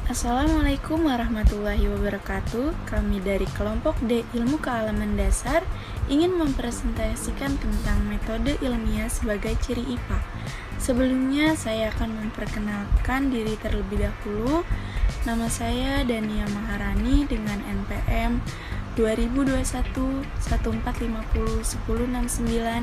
Assalamualaikum warahmatullahi wabarakatuh. Kami dari kelompok D Ilmu Kealaman Dasar ingin mempresentasikan tentang metode ilmiah sebagai ciri IPA. Sebelumnya saya akan memperkenalkan diri terlebih dahulu. Nama saya Dania Maharani dengan NPM 2021 1450 1069.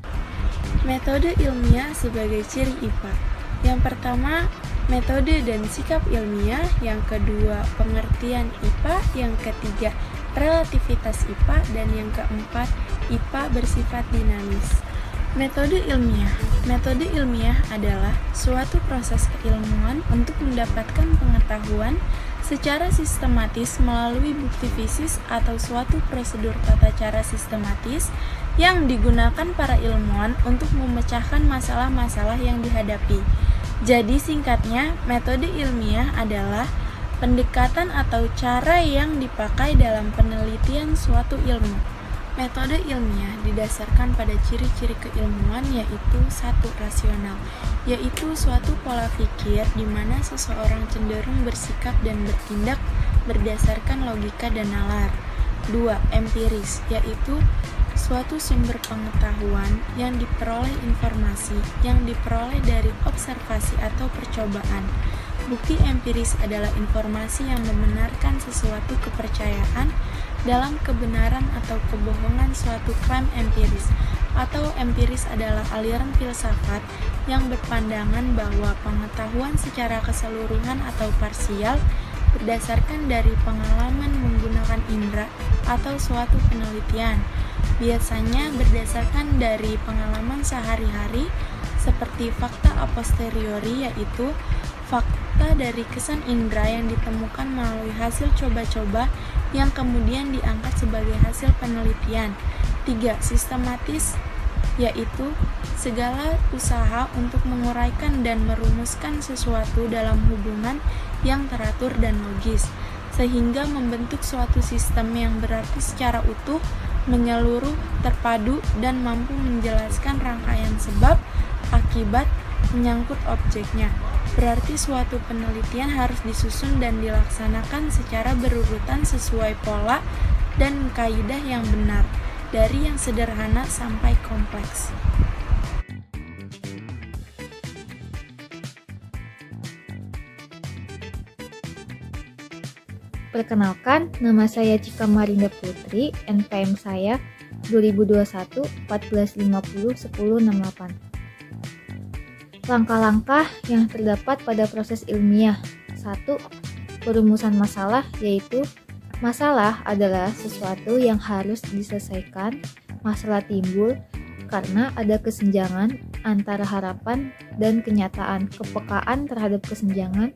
Metode ilmiah sebagai ciri IPA. Yang pertama, metode dan sikap ilmiah. Yang kedua, pengertian IPA. Yang ketiga, relativitas IPA. Dan yang keempat, IPA bersifat dinamis. Metode ilmiah. Metode ilmiah adalah suatu proses keilmuan untuk mendapatkan pengetahuan secara sistematis melalui bukti fisik atau suatu prosedur tata cara sistematis yang digunakan para ilmuwan untuk memecahkan masalah-masalah yang dihadapi. Jadi singkatnya, metode ilmiah adalah pendekatan atau cara yang dipakai dalam penelitian suatu ilmu. Metode ilmiah didasarkan pada ciri-ciri keilmuan, yaitu 1. Rasional, yaitu suatu pola pikir di mana seseorang cenderung bersikap dan bertindak berdasarkan logika dan nalar. 2. Empiris, yaitu suatu sumber pengetahuan yang diperoleh informasi yang diperoleh dari observasi atau percobaan. Bukti empiris adalah informasi yang membenarkan sesuatu kepercayaan dalam kebenaran atau kebohongan suatu klaim empiris. Atau empiris adalah aliran filsafat yang berpandangan bahwa pengetahuan secara keseluruhan atau parsial berdasarkan dari pengalaman menggunakan indera atau suatu penelitian. Biasanya berdasarkan dari pengalaman sehari-hari seperti fakta a posteriori, yaitu fakta dari kesan indera yang ditemukan melalui hasil coba-coba yang kemudian diangkat sebagai hasil penelitian. 3. Sistematis, yaitu segala usaha untuk menguraikan dan merumuskan sesuatu dalam hubungan yang teratur dan logis, sehingga membentuk suatu sistem yang berarti secara utuh, menyeluruh, terpadu, dan mampu menjelaskan rangkaian sebab, akibat, menyangkut objeknya. Berarti suatu penelitian harus disusun dan dilaksanakan secara berurutan sesuai pola dan kaidah yang benar, dari yang sederhana sampai kompleks. Perkenalkan, nama saya Cika Marinda Putri, NPM saya 2021 1450 1068. Langkah-langkah yang terdapat pada proses ilmiah. 1. Perumusan masalah, yaitu masalah adalah sesuatu yang harus diselesaikan. Masalah timbul karena ada kesenjangan antara harapan dan kenyataan. Kepekaan terhadap kesenjangan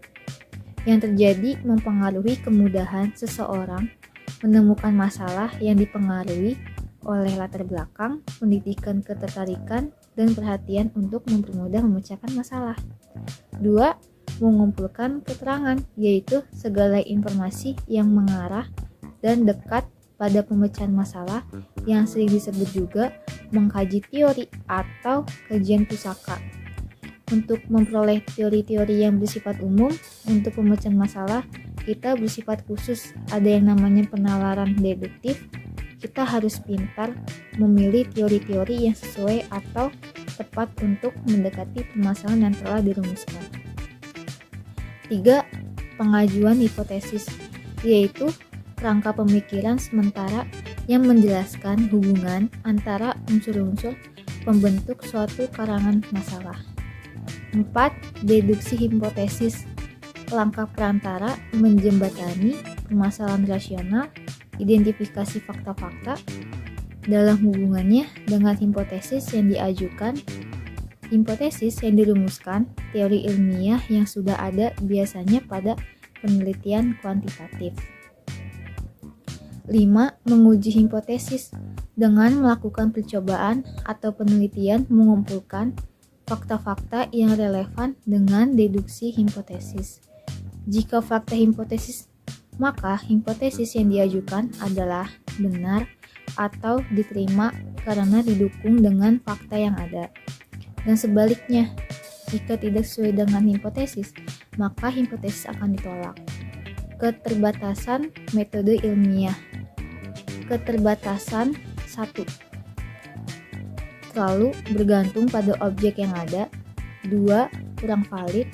yang terjadi mempengaruhi kemudahan seseorang menemukan masalah yang dipengaruhi oleh latar belakang, pendidikan, ketertarikan, dan perhatian untuk mempermudah memecahkan masalah. 2. Mengumpulkan keterangan, yaitu segala informasi yang mengarah dan dekat pada pemecahan masalah yang sering disebut juga mengkaji teori atau kajian pusaka. Untuk memperoleh teori-teori yang bersifat umum, untuk pemecahan masalah, kita bersifat khusus. Ada yang namanya penalaran deduktif. Kita harus pintar memilih teori-teori yang sesuai atau tepat untuk mendekati permasalahan yang telah dirumuskan. 3. Pengajuan hipotesis, yaitu kerangka pemikiran sementara yang menjelaskan hubungan antara unsur-unsur pembentuk suatu karangan masalah. 4. Deduksi hipotesis, langkah perantara menjembatani permasalahan rasional, identifikasi fakta-fakta dalam hubungannya dengan hipotesis yang diajukan, hipotesis yang dirumuskan, teori ilmiah yang sudah ada biasanya pada penelitian kuantitatif. 5. Menguji hipotesis dengan melakukan percobaan atau penelitian mengumpulkan fakta-fakta yang relevan dengan deduksi hipotesis. Jika fakta hipotesis, maka hipotesis yang diajukan adalah benar atau diterima karena didukung dengan fakta yang ada. Dan sebaliknya, jika tidak sesuai dengan hipotesis, maka hipotesis akan ditolak. Keterbatasan metode ilmiah. Keterbatasan 1. Terlalu bergantung pada objek yang ada. 2. Kurang valid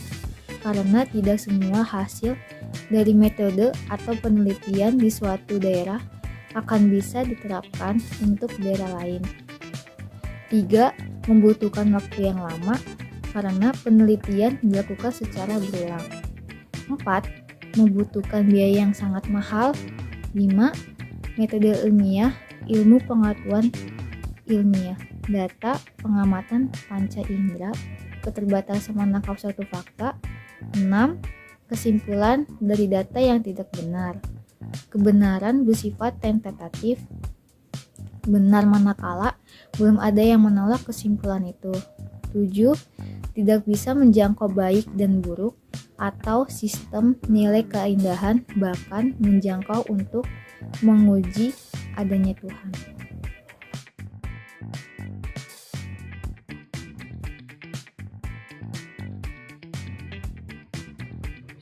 karena tidak semua hasil dari metode atau penelitian di suatu daerah akan bisa diterapkan untuk daerah lain. 3. Membutuhkan waktu yang lama karena penelitian dilakukan secara berulang. 4. Membutuhkan biaya yang sangat mahal. 5. Metode ilmiah, ilmu pengetahuan ilmiah, data, pengamatan panca indera, keterbatasan menangkap suatu fakta. 6. Kesimpulan dari data yang tidak benar. Kebenaran bersifat tentatif, benar manakala belum ada yang menolak kesimpulan itu. 7. Tidak bisa menjangkau baik dan buruk atau sistem nilai keindahan, bahkan menjangkau untuk menguji adanya Tuhan.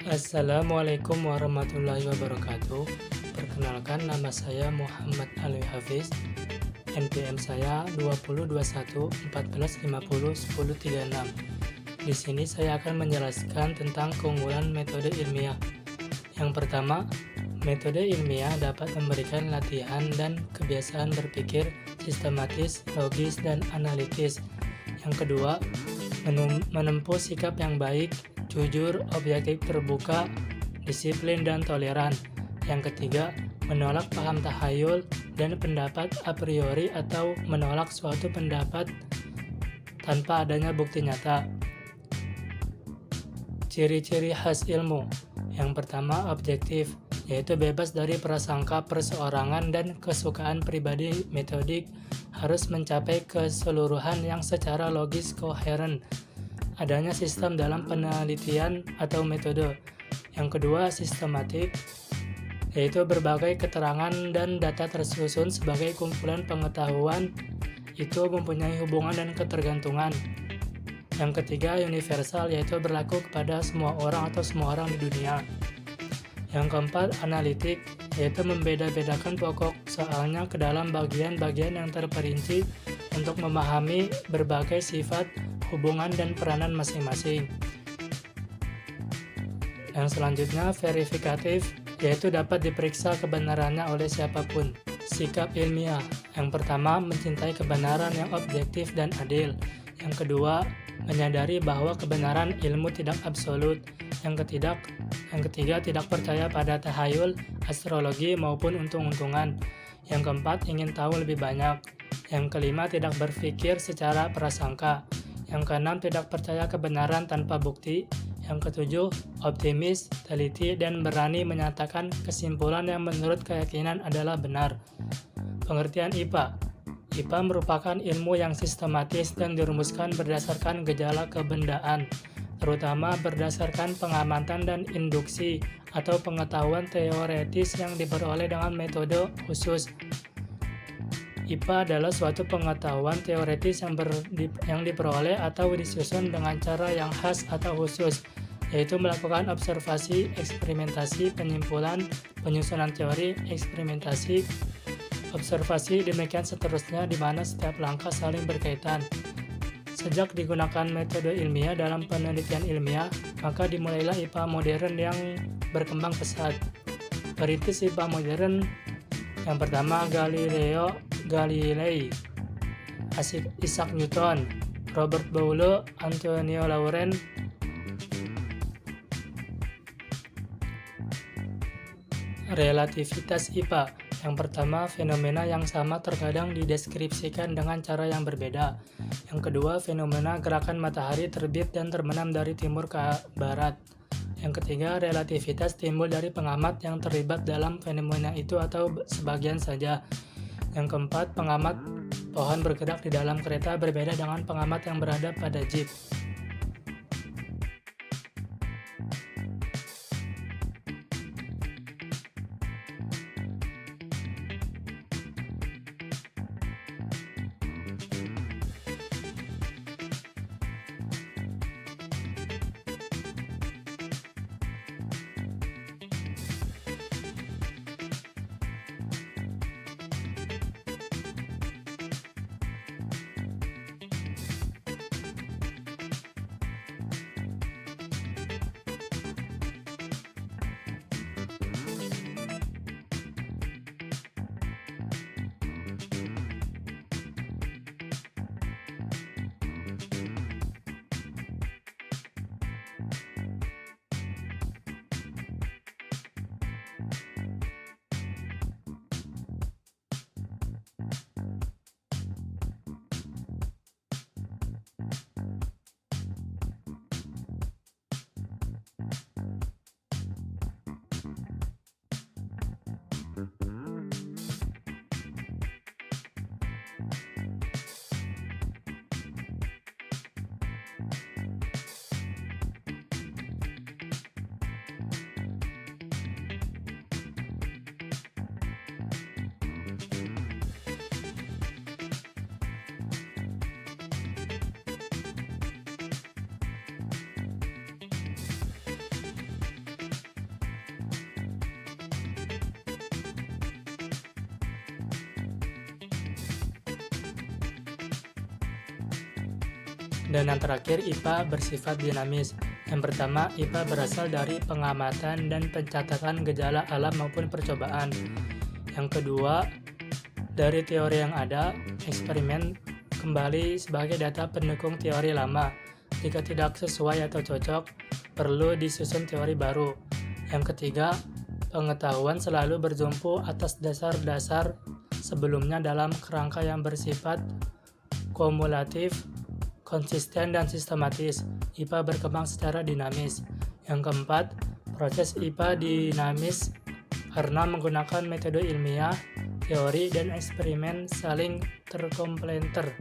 Assalamualaikum warahmatullahi wabarakatuh. Perkenalkan, nama saya Muhammad Alwi Hafiz. NPM saya 202114501036. Di sini saya akan menjelaskan tentang keunggulan metode ilmiah. Yang pertama, metode ilmiah dapat memberikan latihan dan kebiasaan berpikir sistematis, logis, dan analitis. Yang kedua, menempuh sikap yang baik, jujur, objektif, terbuka, disiplin, dan toleran. Yang ketiga, menolak paham tahayul dan pendapat a priori atau menolak suatu pendapat tanpa adanya bukti nyata. Ciri-ciri khas ilmu. Yang pertama, objektif, yaitu bebas dari prasangka perseorangan dan kesukaan pribadi. Metodik, harus mencapai keseluruhan yang secara logis koheren. Adanya sistem dalam penelitian atau metode. Yang kedua, sistematik, yaitu berbagai keterangan dan data tersusun sebagai kumpulan pengetahuan itu mempunyai hubungan dan ketergantungan. Yang ketiga, universal, yaitu berlaku kepada semua orang atau semua orang di dunia. Yang keempat, analitik, yaitu membeda-bedakan pokok soalnya ke dalam bagian-bagian yang terperinci untuk memahami berbagai sifat, hubungan, dan peranan masing-masing. Yang selanjutnya, verifikatif, yaitu dapat diperiksa kebenarannya oleh siapapun. Sikap ilmiah. Yang pertama, mencintai kebenaran yang objektif dan adil. Yang kedua, menyadari bahwa kebenaran ilmu tidak absolut. Yang ketiga, tidak percaya pada tahayul, astrologi, maupun untung-untungan. Yang keempat, ingin tahu lebih banyak. Yang kelima, tidak berpikir secara prasangka. Yang keenam, tidak percaya kebenaran tanpa bukti. Yang ketujuh, optimis, teliti, dan berani menyatakan kesimpulan yang menurut keyakinan adalah benar. Pengertian IPA. IPA merupakan ilmu yang sistematis dan dirumuskan berdasarkan gejala kebendaan, terutama berdasarkan pengamatan dan induksi atau pengetahuan teoretis yang diperoleh dengan metode khusus. IPA adalah suatu pengetahuan teoretis yang diperoleh atau disusun dengan cara yang khas atau khusus, yaitu melakukan observasi, eksperimentasi, penyimpulan, penyusunan teori, eksperimentasi, observasi, demikian seterusnya, di mana setiap langkah saling berkaitan. Sejak digunakan metode ilmiah dalam penelitian ilmiah, maka dimulailah IPA modern yang berkembang pesat. Perintis IPA modern yang pertama, Galileo Galilei, Isaac Newton, Robert Boyle, Antonio Laurent. Relativitas IPA. Yang pertama, fenomena yang sama terkadang dideskripsikan dengan cara yang berbeda. Yang kedua, fenomena gerakan matahari terbit dan terbenam dari timur ke barat. Yang ketiga, relativitas timbul dari pengamat yang terlibat dalam fenomena itu atau sebagian saja. Yang keempat, pengamat pohon bergerak di dalam kereta berbeda dengan pengamat yang berada pada jeep. Dan yang terakhir, IPA bersifat dinamis. Yang pertama, IPA berasal dari pengamatan dan pencatatan gejala alam maupun percobaan. Yang kedua, dari teori yang ada, eksperimen kembali sebagai data pendukung teori lama. Jika tidak sesuai atau cocok, perlu disusun teori baru. Yang ketiga, pengetahuan selalu bertumpu atas dasar-dasar sebelumnya dalam kerangka yang bersifat kumulatif, konsisten, dan sistematis. IPA berkembang secara dinamis. Yang keempat, proses IPA dinamis karena menggunakan metode ilmiah, teori, dan eksperimen saling terkomplementer.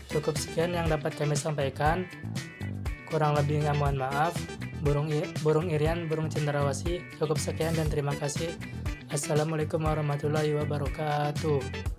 Cukup sekian yang dapat kami sampaikan. Kurang lebihnya mohon maaf. Burung Irian, burung cenderawasih. Cukup sekian dan terima kasih. Assalamualaikum warahmatullahi wabarakatuh.